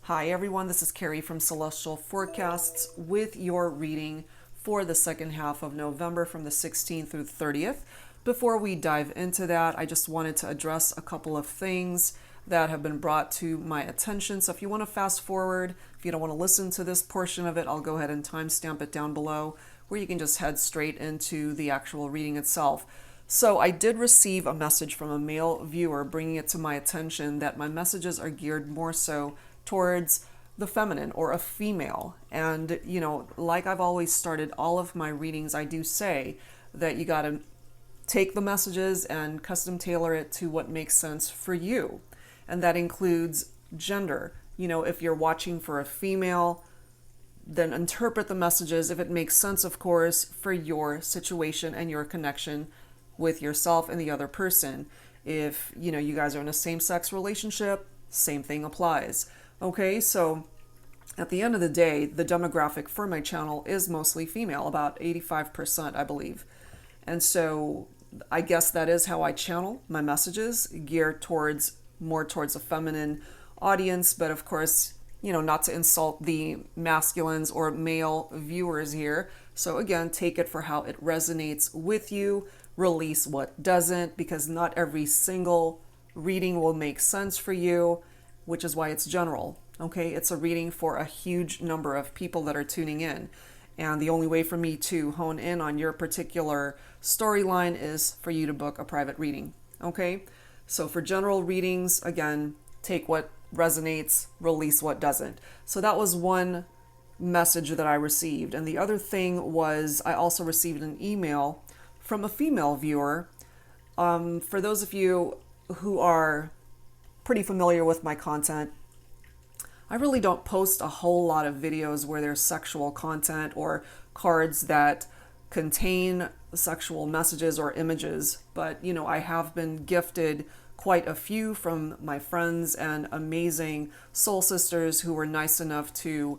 Hi everyone, this is Carrie from Celestial Forecasts with your reading for the second half of November from the 16th through the 30th. Before we dive into that, I just wanted to address a couple of things that have been brought to my attention. So if you want to fast forward, if you don't want to listen to this portion of it, I'll go ahead and timestamp it down below where you can just head straight into the actual reading itself. So I did receive a message from a male viewer bringing it to my attention that my messages are geared more so towards the feminine or a female. And, like I've always started all of my readings, I do say that you got to take the messages and custom tailor it to what makes sense for you. And that includes gender. If you're watching for a female, then interpret the messages, if it makes sense, of course, for your situation and your connection with yourself and the other person. If, you guys are in a same-sex relationship, same thing applies. Okay, so at the end of the day, the demographic for my channel is mostly female, about 85%, I believe. And so I guess that is how I channel my messages, geared more towards a feminine audience. But of course, not to insult the masculines or male viewers here. So again, take it for how it resonates with you, release what doesn't, because not every single reading will make sense for you, which is why it's general. Okay, it's a reading for a huge number of people that are tuning in. And the only way for me to hone in on your particular storyline is for you to book a private reading. Okay, so for general readings, again, take what resonates, release what doesn't. So that was one message that I received. And the other thing was I also received an email from a female viewer. For those of you who are pretty familiar with my content, I really don't post a whole lot of videos where there's sexual content or cards that contain sexual messages or images. But, I have been gifted quite a few from my friends and amazing soul sisters who were nice enough to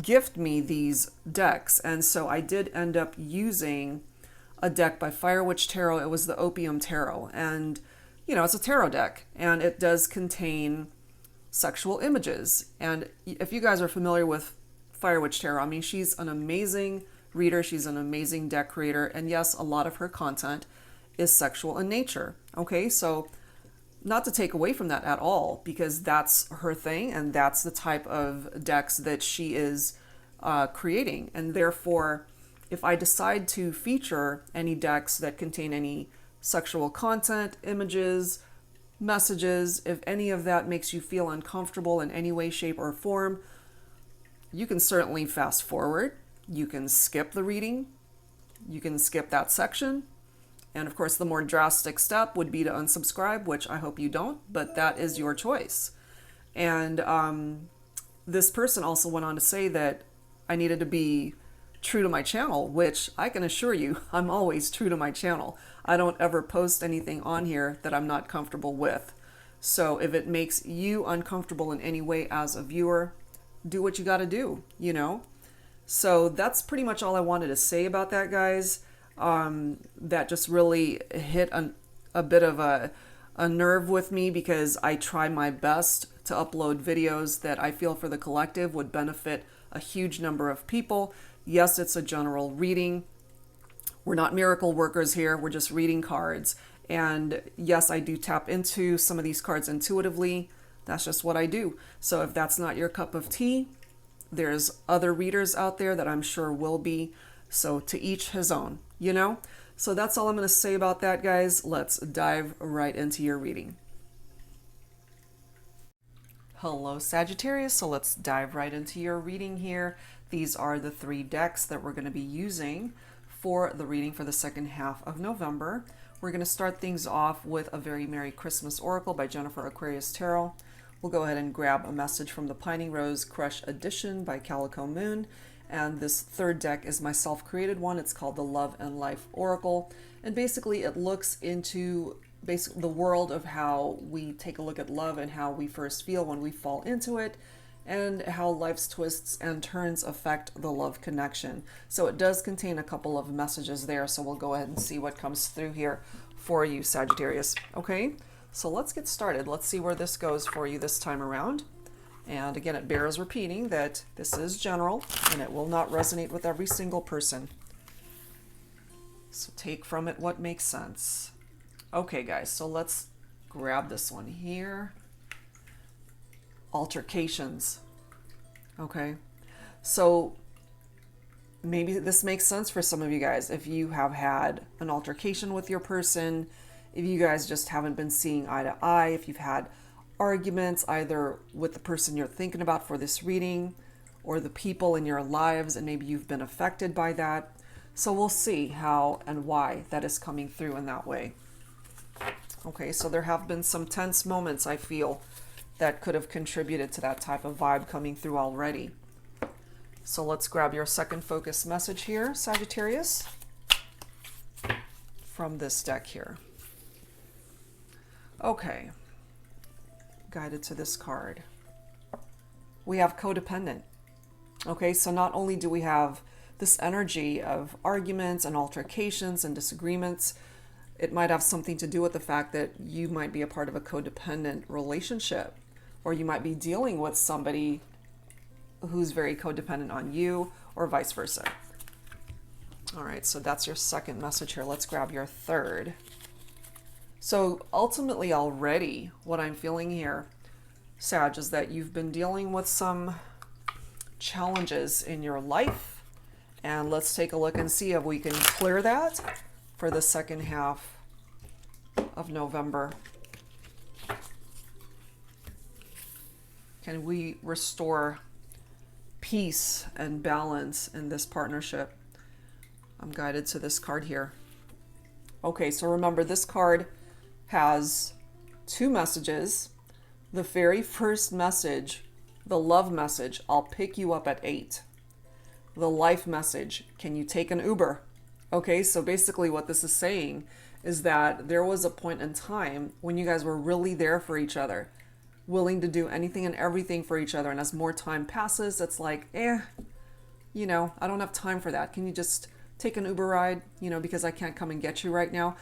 gift me these decks. And so I did end up using a deck by Fire Witch Tarot. It was the Opium Tarot. And it's a tarot deck, and it does contain sexual images. And if you guys are familiar with Fire Witch Tarot, she's an amazing reader. She's an amazing deck creator. And yes, a lot of her content is sexual in nature. Okay, so not to take away from that at all, because that's her thing, and that's the type of decks that she is creating. And therefore, if I decide to feature any decks that contain any sexual content, images, messages, if any of that makes you feel uncomfortable in any way, shape, or form, you can certainly fast forward. You can skip the reading. You can skip that section. And of course, the more drastic step would be to unsubscribe, which I hope you don't, but that is your choice. And this person also went on to say that I needed to be true to my channel, which I can assure you, I'm always true to my channel. I don't ever post anything on here that I'm not comfortable with. So if it makes you uncomfortable in any way as a viewer, do what you got to do, So that's pretty much all I wanted to say about that, guys. That just really hit a bit of a nerve with me, because I try my best to upload videos that I feel for the collective would benefit a huge number of people. Yes, it's a general reading. We're not miracle workers here. We're just reading cards. And yes, I do tap into some of these cards intuitively. That's just what I do. So if that's not your cup of tea, there's other readers out there that I'm sure will be. So to each his own, So that's all I'm going to say about that, guys. Let's dive right into your reading. Hello, Sagittarius. So let's dive right into your reading here. These are the 3 decks that we're going to be using for the reading for the second half of November. We're going to start things off with a Very Merry Christmas Oracle by Jennifer Aquarius Tarot. We'll go ahead and grab a message from the Pining Rose Crush Edition by Calico Moon. And this third deck is my self-created one. It's called the Love and Life Oracle. And basically it looks into the world of how we take a look at love and how we first feel when we fall into it, and how life's twists and turns affect the love connection. So it does contain a couple of messages there. So we'll go ahead and see what comes through here for you, Sagittarius. Okay, so let's get started. Let's see where this goes for you this time around. And again, it bears repeating that this is general and it will not resonate with every single person. So take from it what makes sense. Okay, guys, so let's grab this one here. Altercations. Okay, so maybe this makes sense for some of you guys. If you have had an altercation with your person, if you guys just haven't been seeing eye to eye, if you've had arguments either with the person you're thinking about for this reading or the people in your lives, and maybe you've been affected by that. So we'll see how and why that is coming through in that way. Okay, so there have been some tense moments, I feel, that could have contributed to that type of vibe coming through already. So let's grab your second focus message here, Sagittarius, from this deck here. Okay, guided to this card. We have codependent. Okay, so not only do we have this energy of arguments and altercations and disagreements, it might have something to do with the fact that you might be a part of a codependent relationship, or you might be dealing with somebody who's very codependent on you, or vice versa. All right, so that's your second message here. Let's grab your third. So ultimately already what I'm feeling here, Sag, is that you've been dealing with some challenges in your life. And let's take a look and see if we can clear that for the second half of November. Can we restore peace and balance in this partnership? I'm guided to this card here. Okay, so remember, this card has two messages. The very first message, the love message, I'll pick you up at 8. The life message, can you take an Uber? Okay, so basically what this is saying is that there was a point in time when you guys were really there for each other, willing to do anything and everything for each other. And as more time passes, it's like, I don't have time for that. Can you just take an Uber ride, because I can't come and get you right now.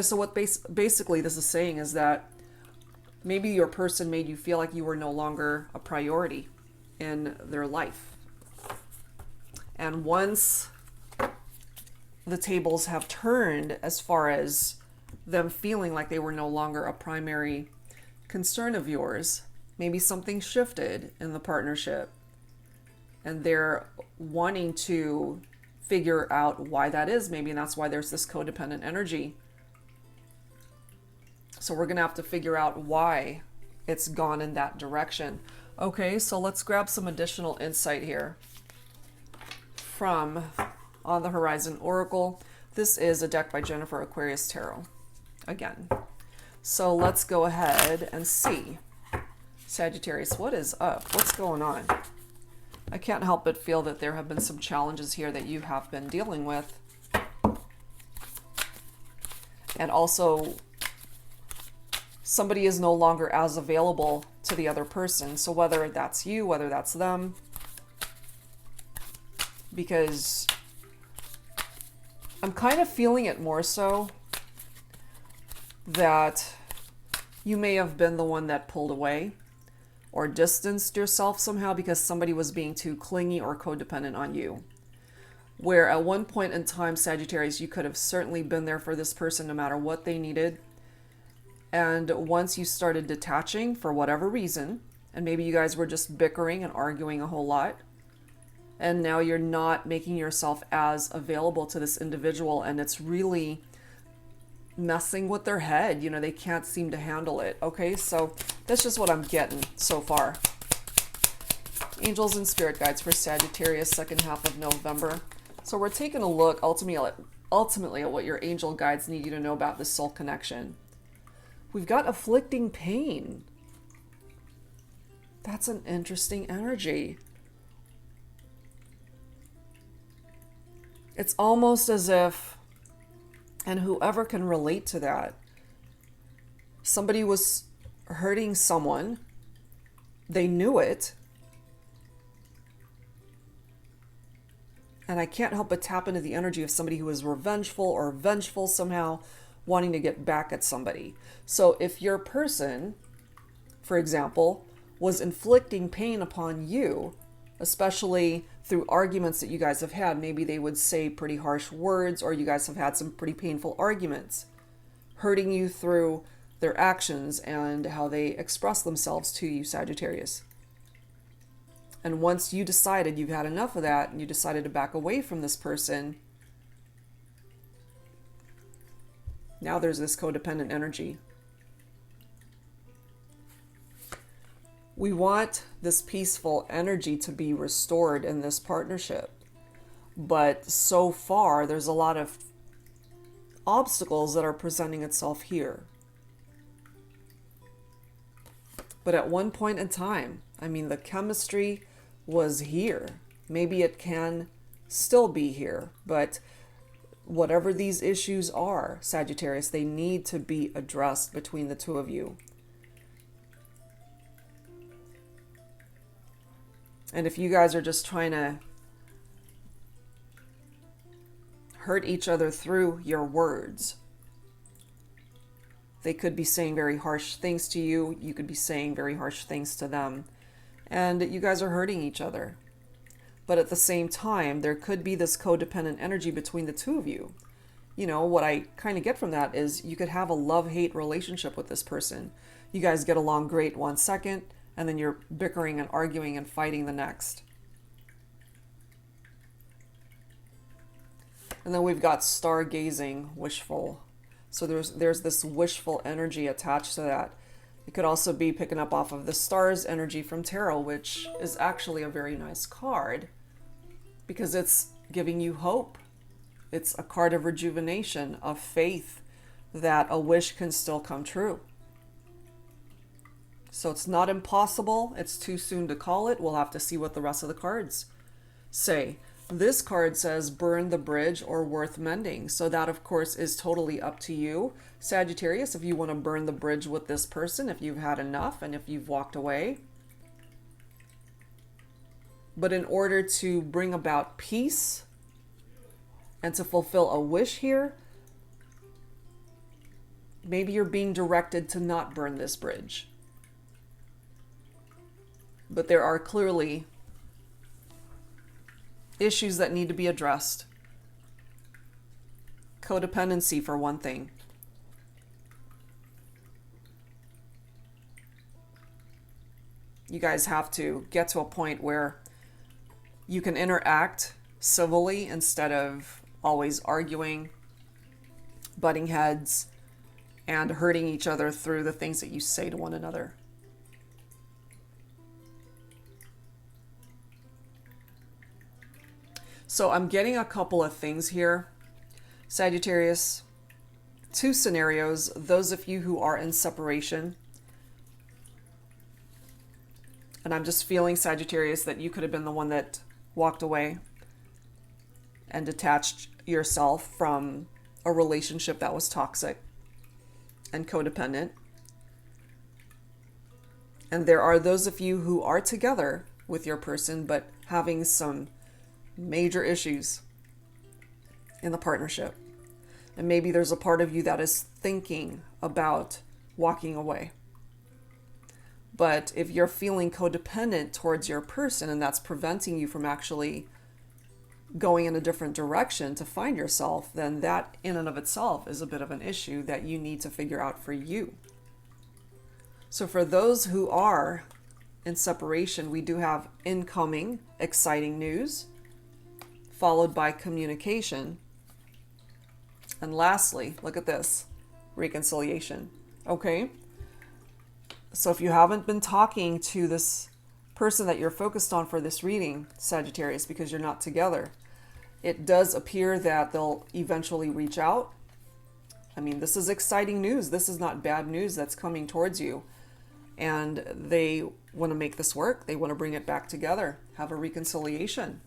So what basically this is saying is that maybe your person made you feel like you were no longer a priority in their life. And once the tables have turned as far as them feeling like they were no longer a primary concern of yours, maybe something shifted in the partnership and they're wanting to figure out why that is, maybe, and that's why there's this codependent energy. So we're going to have to figure out why it's gone in that direction. Okay, so let's grab some additional insight here from On the Horizon Oracle. This is a deck by Jennifer Aquarius Tarot again. So let's go ahead and see. Sagittarius, what is up? What's going on? I can't help but feel that there have been some challenges here that you have been dealing with. And also, somebody is no longer as available to the other person. So whether that's you, whether that's them, because I'm kind of feeling it more so that you may have been the one that pulled away or distanced yourself somehow because somebody was being too clingy or codependent on you. Where at one point in time, Sagittarius, you could have certainly been there for this person no matter what they needed. And once you started detaching for whatever reason, and maybe you guys were just bickering and arguing a whole lot, and now you're not making yourself as available to this individual, and it's really messing with their head. They can't seem to handle it. Okay, so that's just what I'm getting so far. Angels and spirit guides for Sagittarius, second half of November. So we're taking a look ultimately at what your angel guides need you to know about this soul connection. We've got afflicting pain. That's an interesting energy. It's almost as if, and whoever can relate to that, somebody was hurting someone, they knew it, and I can't help but tap into the energy of somebody who is revengeful or vengeful somehow, wanting to get back at somebody. So if your person, for example, was inflicting pain upon you, especially through arguments that you guys have had. Maybe they would say pretty harsh words, or you guys have had some pretty painful arguments, hurting you through their actions and how they express themselves to you, Sagittarius. And once you decided you've had enough of that and you decided to back away from this person, now there's this codependent energy. We want this peaceful energy to be restored in this partnership. But so far, there's a lot of obstacles that are presenting itself here. But at one point in time, I mean, the chemistry was here. Maybe it can still be here, but whatever these issues are, Sagittarius, they need to be addressed between the two of you. And if you guys are just trying to hurt each other through your words, they could be saying very harsh things to you. You could be saying very harsh things to them. And you guys are hurting each other. But at the same time, there could be this codependent energy between the two of you. You know, what I kind of get from that is you could have a love-hate relationship with this person. You guys get along great 1 second, and then you're bickering and arguing and fighting the next. And then we've got stargazing, wishful. So there's this wishful energy attached to that. It could also be picking up off of the stars energy from tarot, which is actually a very nice card because it's giving you hope. It's a card of rejuvenation, of faith that a wish can still come true. So it's not impossible. It's too soon to call it. We'll have to see what the rest of the cards say. This card says burn the bridge or worth mending. So that, of course, is totally up to you, Sagittarius, if you want to burn the bridge with this person, if you've had enough and if you've walked away. But in order to bring about peace and to fulfill a wish here, maybe you're being directed to not burn this bridge. But there are clearly issues that need to be addressed. Codependency, for one thing. You guys have to get to a point where you can interact civilly instead of always arguing, butting heads, and hurting each other through the things that you say to one another. So I'm getting a couple of things here, Sagittarius. 2 scenarios. Those of you who are in separation. And I'm just feeling, Sagittarius, that you could have been the one that walked away and detached yourself from a relationship that was toxic and codependent. And there are those of you who are together with your person, but having some major issues in the partnership. And maybe there's a part of you that is thinking about walking away. But if you're feeling codependent towards your person and that's preventing you from actually going in a different direction to find yourself, then that in and of itself is a bit of an issue that you need to figure out for you. So for those who are in separation, we do have incoming exciting news, followed by communication. And lastly, look at this, reconciliation. Okay? So if you haven't been talking to this person that you're focused on for this reading, Sagittarius, because you're not together, it does appear that they'll eventually reach out. I mean, this is exciting news. This is not bad news that's coming towards you. And they want to make this work. They want to bring it back together, have a reconciliation.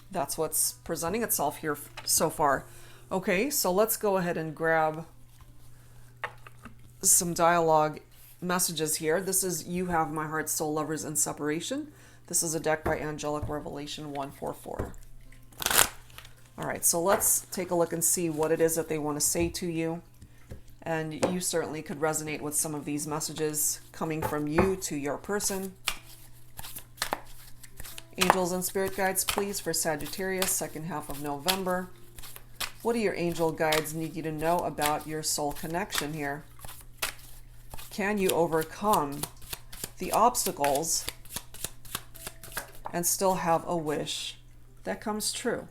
That's what's presenting itself here so far. Okay, so let's go ahead and grab some dialogue messages here. This is You Have My Heart, Soul Lovers in Separation. This is a deck by Angelic Revelation 144. All right, so let's take a look and see what it is that they want to say to you. And you certainly could resonate with some of these messages coming from you to your person. Angels and spirit guides, please, for Sagittarius, second half of November. What do your angel guides need you to know about your soul connection here? Can you overcome the obstacles and still have a wish that comes true?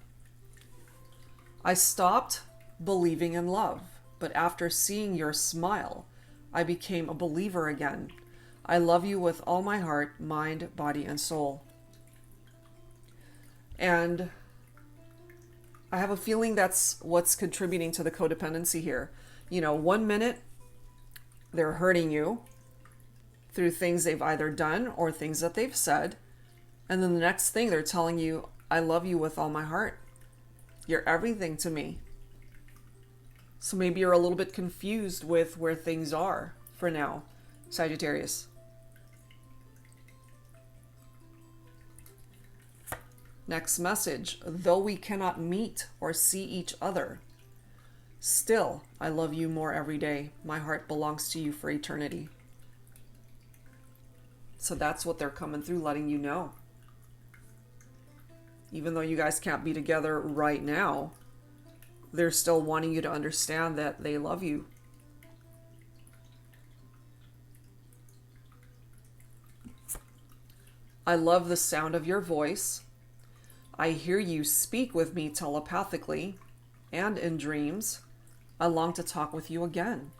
I stopped believing in love, but after seeing your smile, I became a believer again. I love you with all my heart, mind, body, and soul. And I have a feeling that's what's contributing to the codependency here. You know, 1 minute they're hurting you through things they've either done or things that they've said. And then the next thing they're telling you, I love you with all my heart. You're everything to me. So maybe you're a little bit confused with where things are for now, Sagittarius. Next message. Though we cannot meet or see each other, still I love you more every day. My heart belongs to you for eternity. So that's what they're coming through, letting you know. Even though you guys can't be together right now, they're still wanting you to understand that they love you. I love the sound of your voice. I hear you speak with me telepathically and in dreams. I long to talk with you again.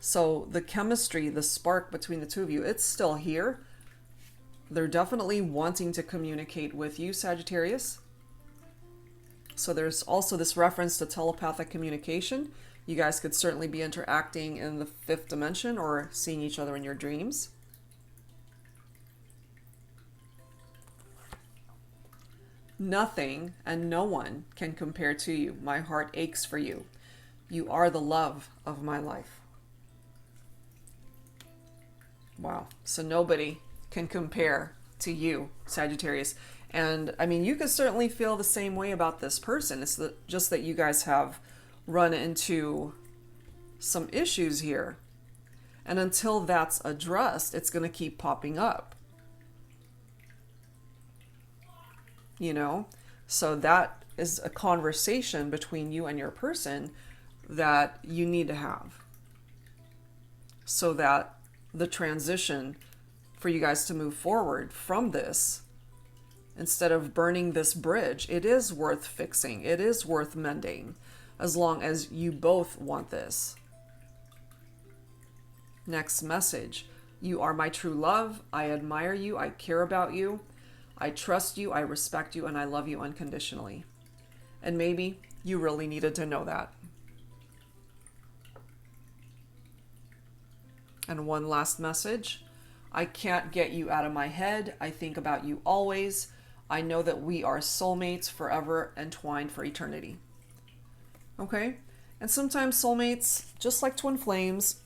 So the chemistry, the spark between the two of you, it's still here. They're definitely wanting to communicate with you, Sagittarius. So there's also this reference to telepathic communication. You guys could certainly be interacting in the fifth dimension or seeing each other in your dreams. Nothing and no one can compare to you. My heart aches for you. You are the love of my life. Wow. So nobody can compare to you, Sagittarius. And I mean, you could certainly feel the same way about this person. It's just that you guys have run into some issues here. And until that's addressed, it's going to keep popping up. You know? So that is a conversation between you and your person that you need to have. So that the transition for you guys to move forward from this, instead of burning this bridge, it is worth fixing. It is worth mending, as long as you both want this. Next message. You are my true love. I admire you. I care about you. I trust you. I respect you. And I love you unconditionally. And maybe you really needed to know that. And one last message. I can't get you out of my head. I think about you always. I know that we are soulmates, forever entwined for eternity. Okay? And sometimes soulmates, just like twin flames,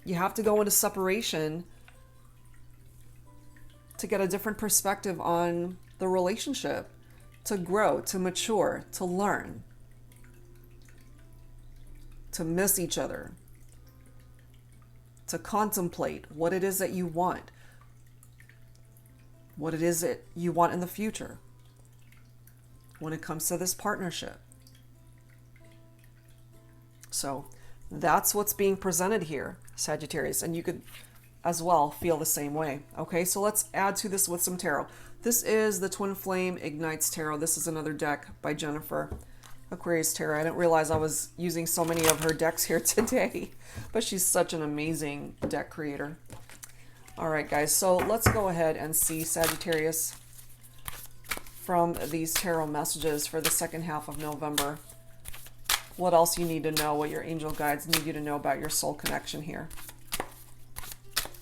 you have to go into separation to get a different perspective on the relationship, to grow, to mature, to learn, to miss each other, to contemplate what it is that you want, what it is that you want in the future when it comes to this partnership. So that's what's being presented here, Sagittarius, and you could as well feel the same way. Okay, so let's add to this with some tarot. This is the Twin Flame Ignites Tarot. This is another deck by Jennifer, Aquarius Tarot. I didn't realize I was using so many of her decks here today, but she's such an amazing deck creator. All right, guys, so let's go ahead and see, Sagittarius, from these tarot messages for the second half of November, what else you need to know, what your angel guides need you to know about your soul connection here.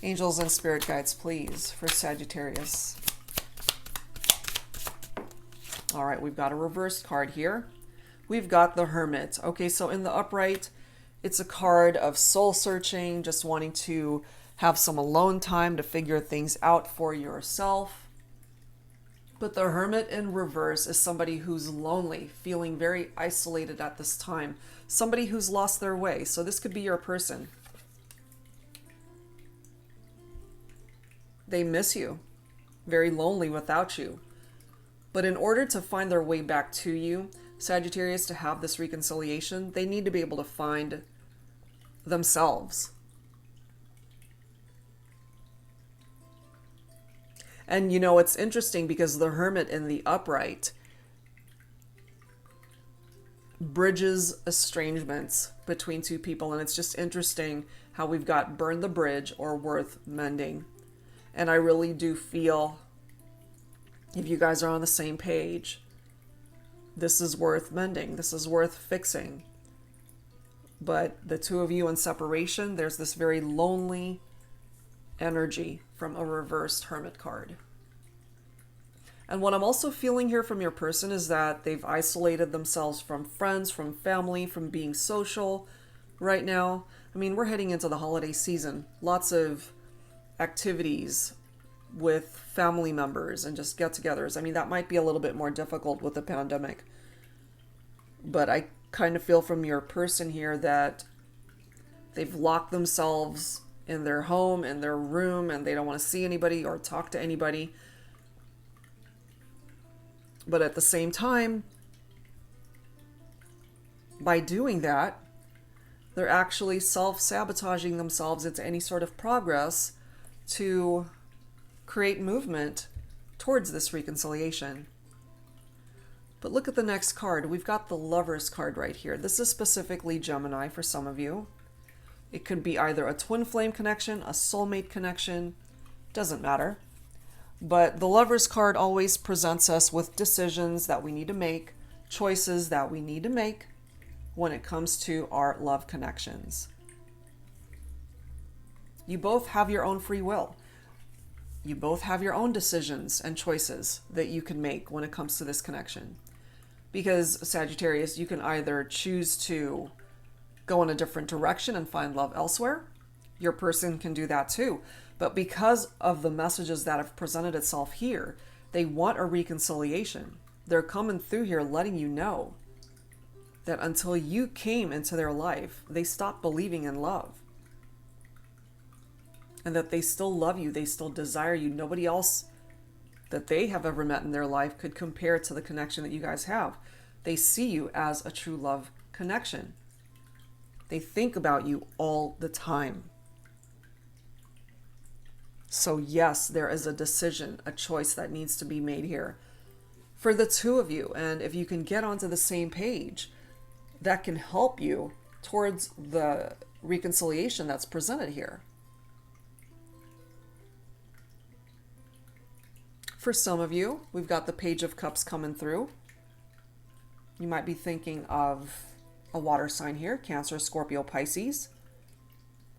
Angels and spirit guides, please, for Sagittarius. All right, we've got a reversed card here. We've got the Hermit. Okay, so in the upright, it's a card of soul searching, just wanting to have some alone time to figure things out for yourself. But the Hermit in reverse is somebody who's lonely, feeling very isolated at this time. somebody who's lost their way. So this could be your person. They miss you, very lonely without you. But in order to find their way back to you, Sagittarius, to have this reconciliation, they need to be able to find themselves. And you know, it's interesting because the Hermit in the upright bridges estrangements between two people. And it's just interesting how we've got burn the bridge or worth mending. And I really do feel, if you guys are on the same page, this is worth mending. This is worth fixing. But the two of you in separation, there's this very lonely energy from a reversed Hermit card. And what I'm also feeling here from your person is that they've isolated themselves from friends, from family, from being social right now. I mean, we're heading into the holiday season. Lots of activities with family members and just get-togethers. I mean, that might be a little bit more difficult with the pandemic. But I kind of feel from your person here that they've locked themselves in their home, in their room, and they don't want to see anybody or talk to anybody. But at the same time, by doing that, they're actually self-sabotaging themselves into any sort of progress to create movement towards this reconciliation. But look at the next card. We've got the Lovers card right here. This is specifically Gemini for some of you. It could be either a twin flame connection, a soulmate connection, doesn't matter. But the Lovers card always presents us with decisions that we need to make, choices that we need to make when it comes to our love connections. You both have your own free will. You both have your own decisions and choices that you can make when it comes to this connection. Because Sagittarius, you can either choose to go in a different direction and find love elsewhere. Your person can do that too. But because of the messages that have presented itself here, they want a reconciliation. They're coming through here letting you know that until you came into their life, they stopped believing in love. And that they still love you, they still desire you. Nobody else that they have ever met in their life could compare to the connection that you guys have. They see you as a true love connection. They think about you all the time. So yes, there is a decision, a choice that needs to be made here for the two of you. And if you can get onto the same page, that can help you towards the reconciliation that's presented here. For some of you, we've got the Page of Cups coming through. You might be thinking of a water sign here, Cancer, Scorpio, Pisces.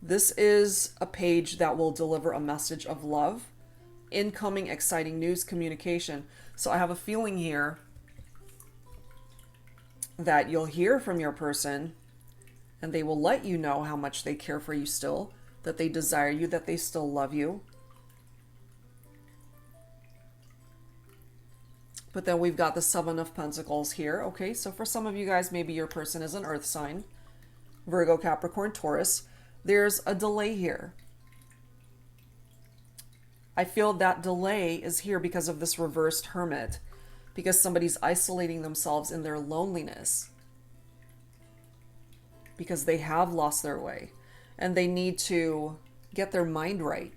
This is a page that will deliver a message of love, incoming, exciting news, communication. So I have a feeling here that you'll hear from your person and they will let you know how much they care for you still, that they desire you, that they still love you. But then we've got the Seven of Pentacles here. Okay, so for some of you guys, maybe your person is an earth sign, Virgo, Capricorn, Taurus. There's a delay here. I feel that delay is here because of this reversed Hermit, because somebody's isolating themselves in their loneliness, because they have lost their way and they need to get their mind right.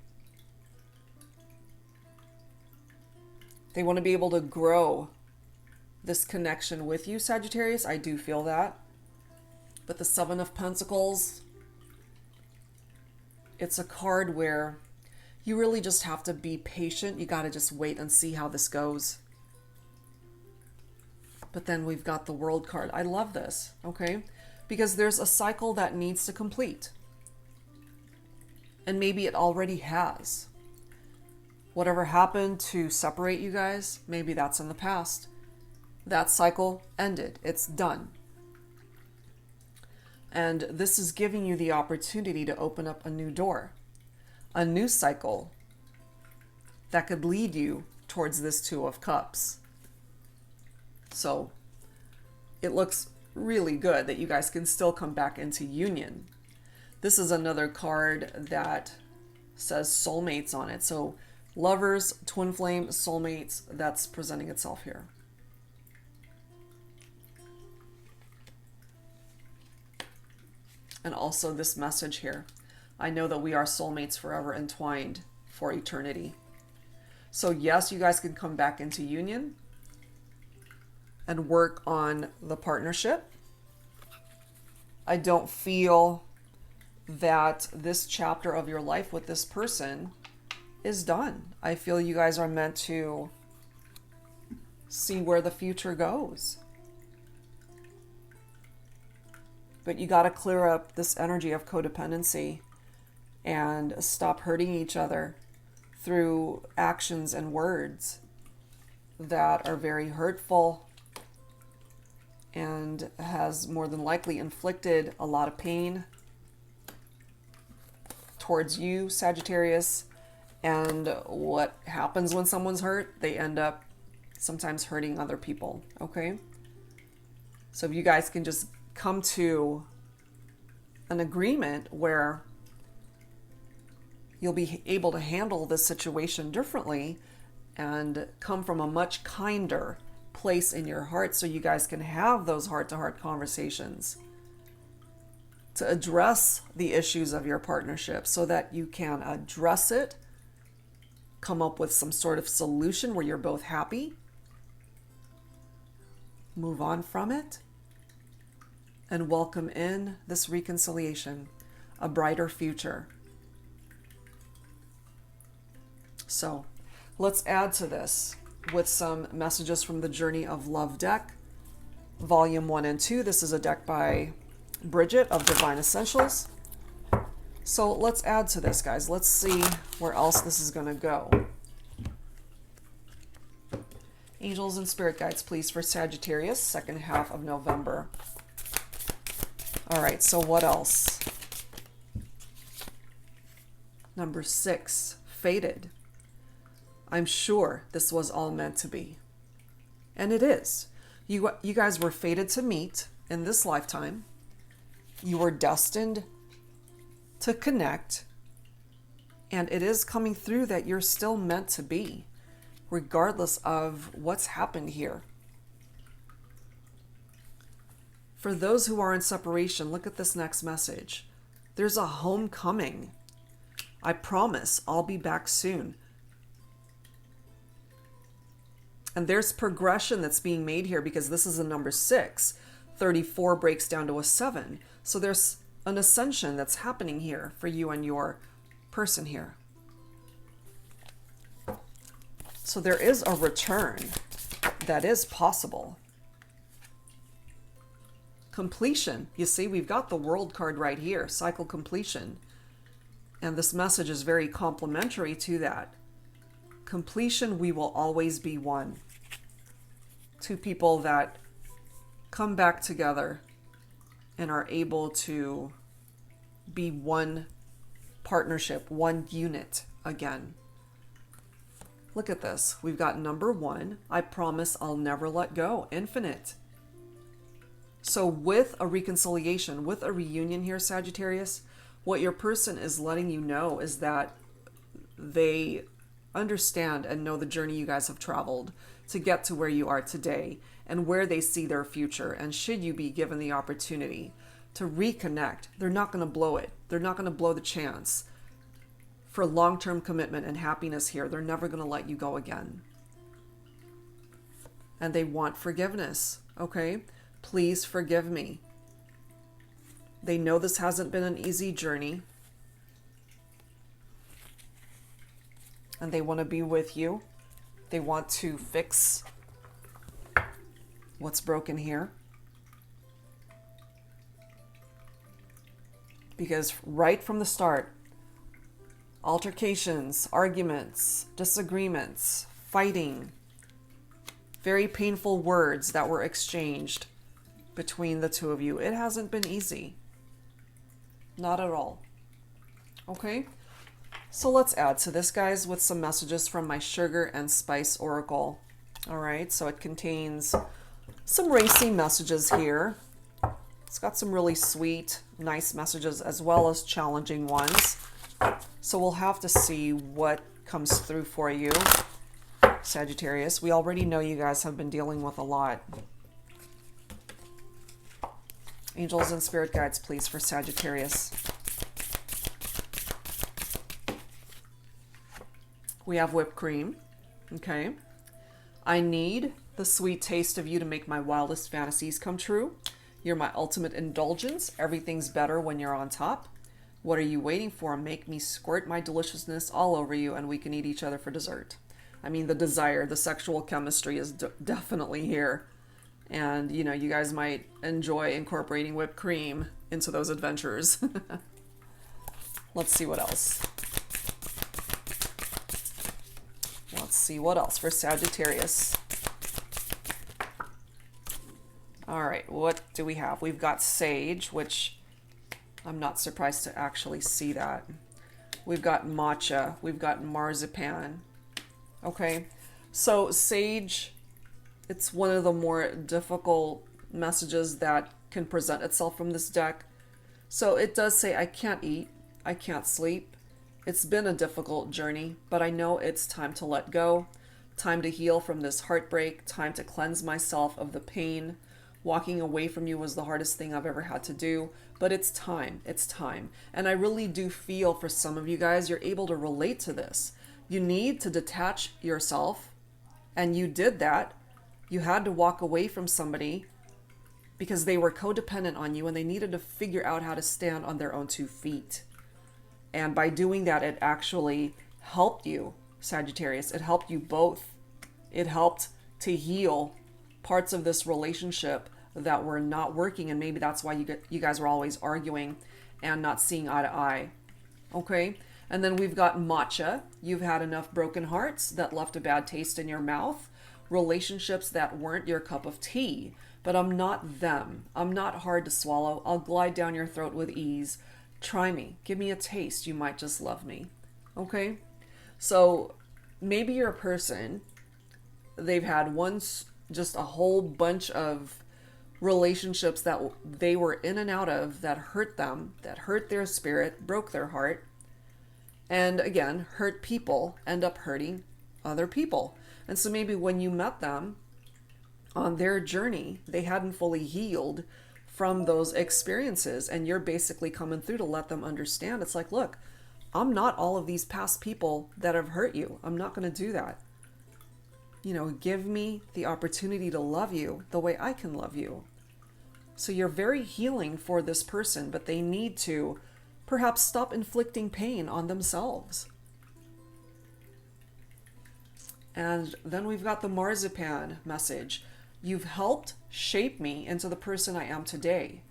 They want to be able to grow this connection with you, Sagittarius. I do feel that. But the Seven of Pentacles, it's a card where you really just have to be patient. You got to just wait and see how this goes. But then we've got the World card. I love this, okay? Because there's a cycle that needs to complete. And maybe it already has. Whatever happened to separate you guys, maybe that's in the past. That cycle ended. It's done. And this is giving you the opportunity to open up a new door, a new cycle that could lead you towards this Two of Cups. So it looks really good that you guys can still come back into union. This is another card that says soulmates on it. So lovers, twin flame, soulmates, that's presenting itself here. And also this message here. I know that we are soulmates forever entwined for eternity. So yes, you guys can come back into union and work on the partnership. I don't feel that this chapter of your life with this person is done. I feel you guys are meant to see where the future goes. But you got to clear up this energy of codependency and stop hurting each other through actions and words that are very hurtful and has more than likely inflicted a lot of pain towards you, Sagittarius. And what happens when someone's hurt? They end up sometimes hurting other people, okay? So if you guys can just come to an agreement where you'll be able to handle this situation differently and come from a much kinder place in your heart so you guys can have those heart-to-heart conversations to address the issues of your partnership so that you can address it, come up with some sort of solution where you're both happy, move on from it, and welcome in this reconciliation, a brighter future. So let's add to this with some messages from the Journey of Love deck, Volume 1 and 2. This is a deck by Bridget of Divine Essentials. So let's add to this, guys. Let's see where else this is going to go. Angels and spirit guides, please, for Sagittarius, second half of November. All right, so what else? Number 6, fated. I'm sure this was all meant to be. And it is. You guys were fated to meet in this lifetime. You were destined to connect. And it is coming through that you're still meant to be, regardless of what's happened here. For those who are in separation, look at this next message. There's a homecoming. I promise I'll be back soon. And there's progression that's being made here because this is a number 6. 34 breaks down to a 7. So there's an ascension that's happening here for you and your person here. So there is a return that is possible. Completion. You see, we've got the World card right here, cycle completion. And this message is very complementary to that. Completion, we will always be one. Two people that come back together and are able to be one partnership, one unit again. Look at this. We've got number 1. I promise I'll never let go. Infinite. So with a reconciliation, with a reunion here, Sagittarius, what your person is letting you know is that they understand and know the journey you guys have traveled to get to where you are today and where they see their future. And should you be given the opportunity to reconnect, they're not going to blow it. They're not going to blow the chance for long-term commitment and happiness here. They're never going to let you go again. And they want forgiveness, okay? Please forgive me. They know this hasn't been an easy journey. And they want to be with you. They want to fix what's broken here. Because right from the start, altercations, arguments, disagreements, fighting, very painful words that were exchanged between the two of you. It hasn't been easy. Not at all. Okay? So let's add to this, guys, with some messages from my Sugar and Spice Oracle. All right, so it contains some racy messages here. It's got some really sweet, nice messages as well as challenging ones. So we'll have to see what comes through for you, Sagittarius. We already know you guys have been dealing with a lot. Angels and spirit guides, please, for Sagittarius. We have whipped cream. Okay. I need the sweet taste of you to make my wildest fantasies come true. You're my ultimate indulgence. Everything's better when you're on top. What are you waiting for? Make me squirt my deliciousness all over you and we can eat each other for dessert. I mean, the desire, the sexual chemistry is definitely here. And, you know, you guys might enjoy incorporating whipped cream into those adventures. Let's see what else. Let's see what else for Sagittarius. All right, what do we have? We've got sage, which I'm not surprised to actually see that. We've got matcha. We've got marzipan. Okay, so sage, it's one of the more difficult messages that can present itself from this deck. So it does say, I can't eat, I can't sleep. It's been a difficult journey, but I know it's time to let go, time to heal from this heartbreak, time to cleanse myself of the pain. Walking away from you was the hardest thing I've ever had to do, but it's time. It's time. And I really do feel for some of you guys, you're able to relate to this. You need to detach yourself, and you did that. You had to walk away from somebody because they were codependent on you and they needed to figure out how to stand on their own 2 feet. And by doing that, it actually helped you, Sagittarius. It helped you both. It helped to heal parts of this relationship that were not working, and maybe that's why you guys were always arguing and not seeing eye to eye. Okay, and then we've got matcha. You've had enough broken hearts that left a bad taste in your mouth, relationships that weren't your cup of tea, but I'm not them. I'm not hard to swallow. I'll glide down your throat with ease. Try me. Give me a taste. You might just love me. Okay, so maybe you're a person, they've had just a whole bunch of relationships that they were in and out of that hurt them, that hurt their spirit, broke their heart. And again, hurt people end up hurting other people. And so maybe when you met them on their journey, they hadn't fully healed from those experiences. And you're basically coming through to let them understand. It's like, look, I'm not all of these past people that have hurt you. I'm not going to do that. You know, give me the opportunity to love you the way I can love you. So you're very healing for this person, but they need to perhaps stop inflicting pain on themselves. And then we've got the marzipan message. You've helped shape me into the person I am today.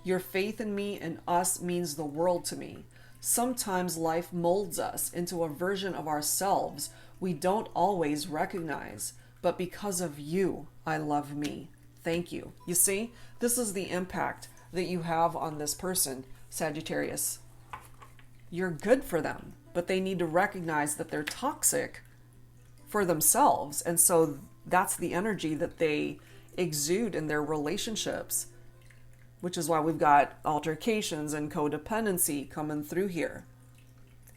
Your faith in me and us means the world to me. Sometimes life molds us into a version of ourselves we don't always recognize, but because of you, I love me. Thank you. You see, this is the impact that you have on this person, Sagittarius. You're good for them, but they need to recognize that they're toxic for themselves. And so that's the energy that they exude in their relationships, which is why we've got altercations and codependency coming through here.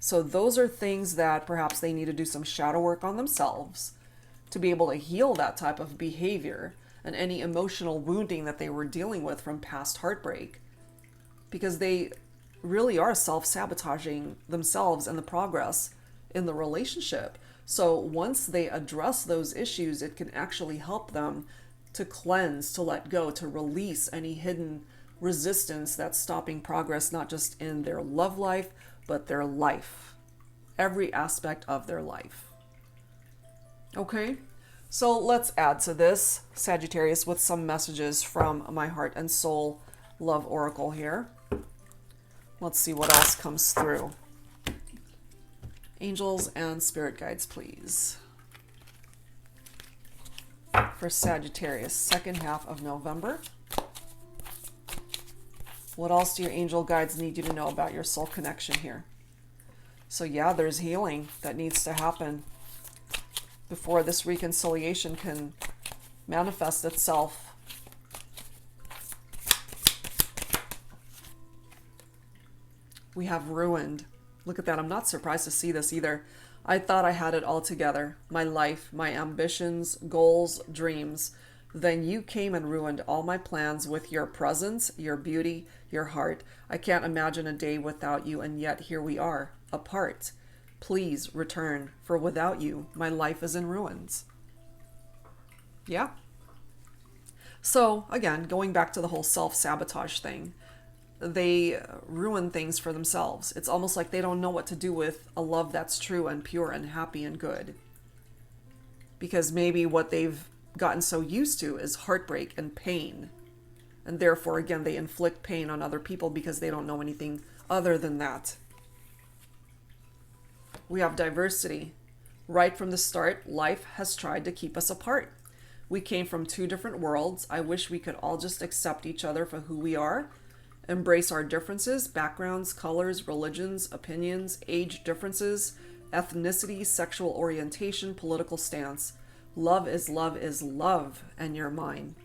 So those are things that perhaps they need to do some shadow work on themselves to be able to heal that type of behavior and any emotional wounding that they were dealing with from past heartbreak, because they really are self-sabotaging themselves and the progress in the relationship. So once they address those issues, it can actually help them to cleanse, to let go, to release any hidden resistance that's stopping progress, not just in their love life, but their life, every aspect of their life. Okay, so let's add to this, Sagittarius, with some messages from my Heart and Soul Love Oracle here. Let's see what else comes through. Angels and spirit guides, please. For Sagittarius, second half of November. What else do your angel guides need you to know about your soul connection here? So yeah, there's healing that needs to happen before this reconciliation can manifest itself. We have ruined. Look at that. I'm not surprised to see this either. I thought I had it all together. My life, my ambitions, goals, dreams. Then you came and ruined all my plans with your presence, your beauty, your heart. I can't imagine a day without you, and yet here we are, apart. Please return, for without you, my life is in ruins. Yeah. So, again, going back to the whole self-sabotage thing, they ruin things for themselves. It's almost like they don't know what to do with a love that's true and pure and happy and good. Because maybe what they've gotten so used to is heartbreak and pain. And therefore, again, they inflict pain on other people because they don't know anything other than that. We have diversity. Right from the start, life has tried to keep us apart. We came from two different worlds. I wish we could all just accept each other for who we are, embrace our differences, backgrounds, colors, religions, opinions, age differences, ethnicity, sexual orientation, political stance. Love is love, and you're mine.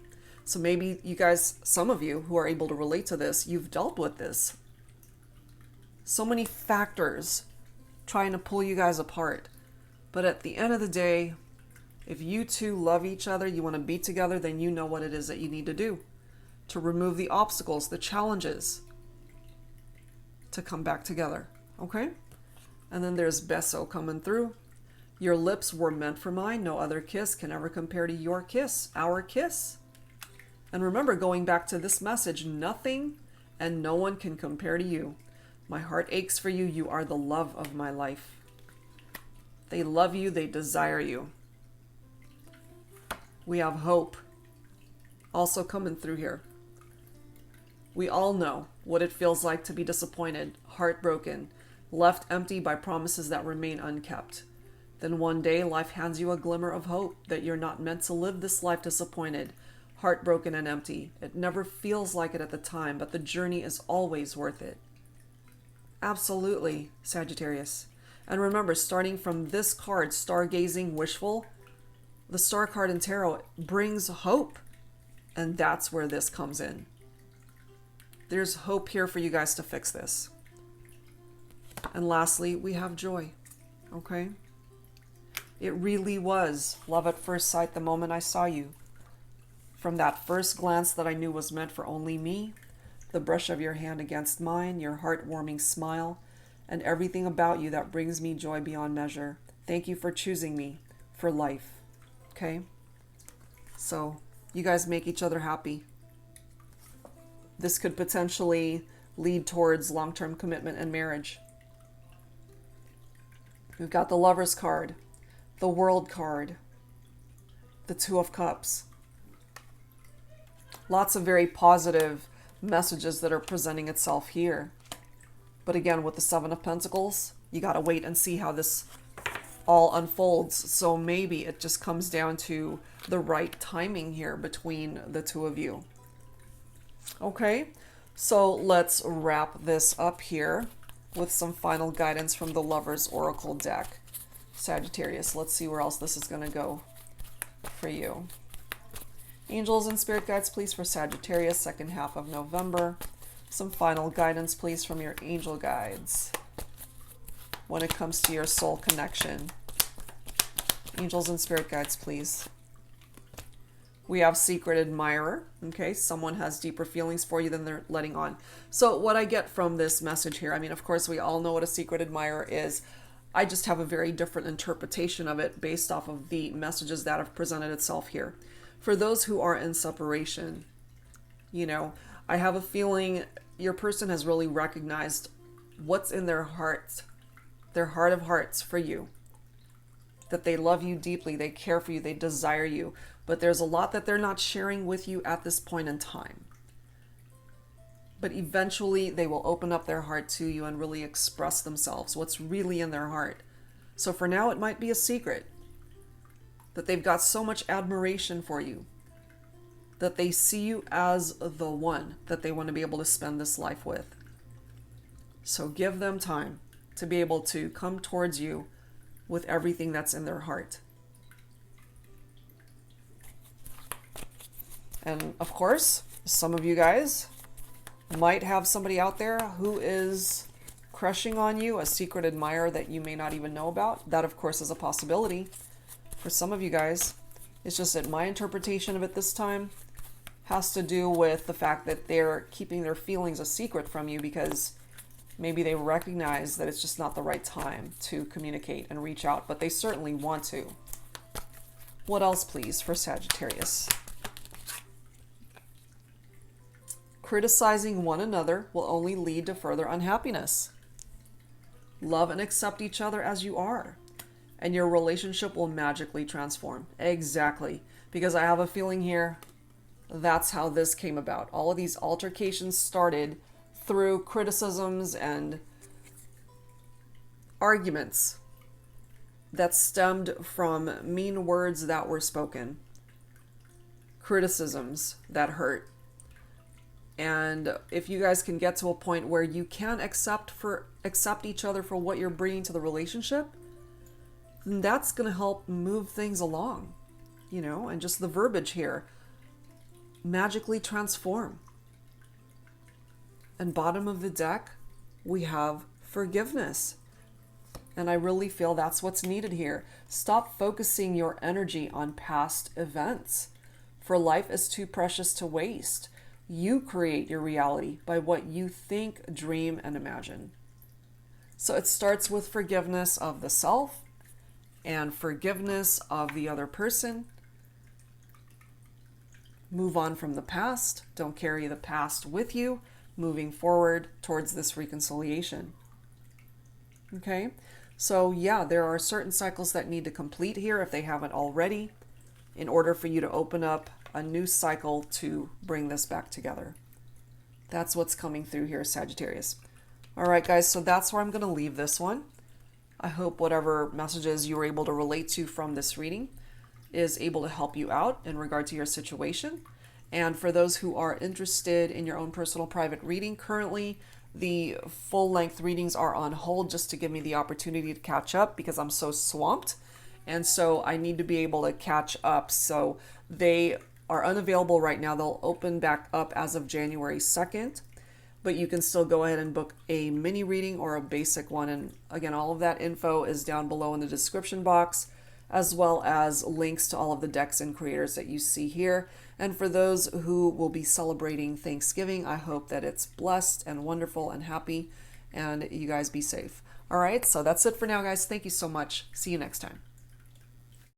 So maybe you guys, some of you who are able to relate to this, you've dealt with this. So many factors trying to pull you guys apart. But at the end of the day, if you two love each other, you want to be together, then you know what it is that you need to do to remove the obstacles, the challenges, to come back together. Okay? And then there's Beso coming through. Your lips were meant for mine. No other kiss can ever compare to your kiss, our kiss. And remember, going back to this message, nothing and no one can compare to you. My heart aches for you. You are the love of my life. They love you. They desire you. We have hope also coming through here. We all know what it feels like to be disappointed, heartbroken, left empty by promises that remain unkept. Then one day life hands you a glimmer of hope that you're not meant to live this life disappointed, heartbroken and empty. It never feels like it at the time, but the journey is always worth it. Absolutely, Sagittarius. And remember, starting from this card, stargazing, wishful, the star card in tarot brings hope. And that's where this comes in. There's hope here for you guys to fix this. And lastly, we have joy. Okay? It really was love at first sight the moment I saw you. From that first glance that I knew was meant for only me, the brush of your hand against mine, your heartwarming smile, and everything about you that brings me joy beyond measure. Thank you for choosing me for life. Okay? So, you guys make each other happy. This could potentially lead towards long-term commitment and marriage. We've got the Lover's card, the World card, the Two of Cups. Lots of very positive messages that are presenting itself here. But again, with the Seven of Pentacles, you got to wait and see how this all unfolds. So maybe it just comes down to the right timing here between the two of you. Okay, so let's wrap this up here with some final guidance from the Lover's Oracle deck. Sagittarius, let's see where else this is going to go for you. Angels and spirit guides, please, for Sagittarius, second half of November. Some final guidance, please, from your angel guides when it comes to your soul connection. Angels and spirit guides, please. We have secret admirer. Okay, someone has deeper feelings for you than they're letting on. So what I get from this message here, I mean, of course, we all know what a secret admirer is. I just have a very different interpretation of it based off of the messages that have presented itself here. For those who are in separation, you know, I have a feeling your person has really recognized what's in their heart of hearts for you. That they love you deeply, they care for you, they desire you. But there's a lot that they're not sharing with you at this point in time. But eventually they will open up their heart to you and really express themselves, what's really in their heart. So for now, it might be a secret. That they've got so much admiration for you. That they see you as the one that they want to be able to spend this life with. So give them time to be able to come towards you with everything that's in their heart. And of course, some of you guys might have somebody out there who is crushing on you, a secret admirer that you may not even know about. That, of course, is a possibility for some of you guys. It's just that my interpretation of it this time has to do with the fact that they're keeping their feelings a secret from you because maybe they recognize that it's just not the right time to communicate and reach out, but they certainly want to. What else, please, for Sagittarius? Criticizing one another will only lead to further unhappiness. Love and accept each other as you are, and your relationship will magically transform. Exactly. Because I have a feeling here that's how this came about. All of these altercations started through criticisms and arguments that stemmed from mean words that were spoken, criticisms that hurt. And if you guys can get to a point where you can accept each other for what you're bringing to the relationship, then that's going to help move things along, you know, and just the verbiage here, magically transform. And bottom of the deck, we have forgiveness. And I really feel that's what's needed here. Stop focusing your energy on past events, for life is too precious to waste. You create your reality by what you think, dream, and imagine. So it starts with forgiveness of the self and forgiveness of the other person. Move on from the past. Don't carry the past with you, moving forward towards this reconciliation. Okay? So yeah, there are certain cycles that need to complete here if they haven't already, in order for you to open up a new cycle to bring this back together. That's what's coming through here, Sagittarius. All right, guys, so that's where I'm going to leave this one. I hope whatever messages you were able to relate to from this reading is able to help you out in regard to your situation. And for those who are interested in your own personal private reading, currently the full-length readings are on hold just to give me the opportunity to catch up because I'm so swamped. And so I need to be able to catch up. So they are unavailable right now. They'll open back up as of January 2nd. But you can still go ahead and book a mini reading or a basic one. And again, all of that info is down below in the description box, as well as links to all of the decks and creators that you see here. And for those who will be celebrating Thanksgiving, I hope that it's blessed and wonderful and happy, and you guys be safe. All right, so that's it for now, guys. Thank you so much. See you next time.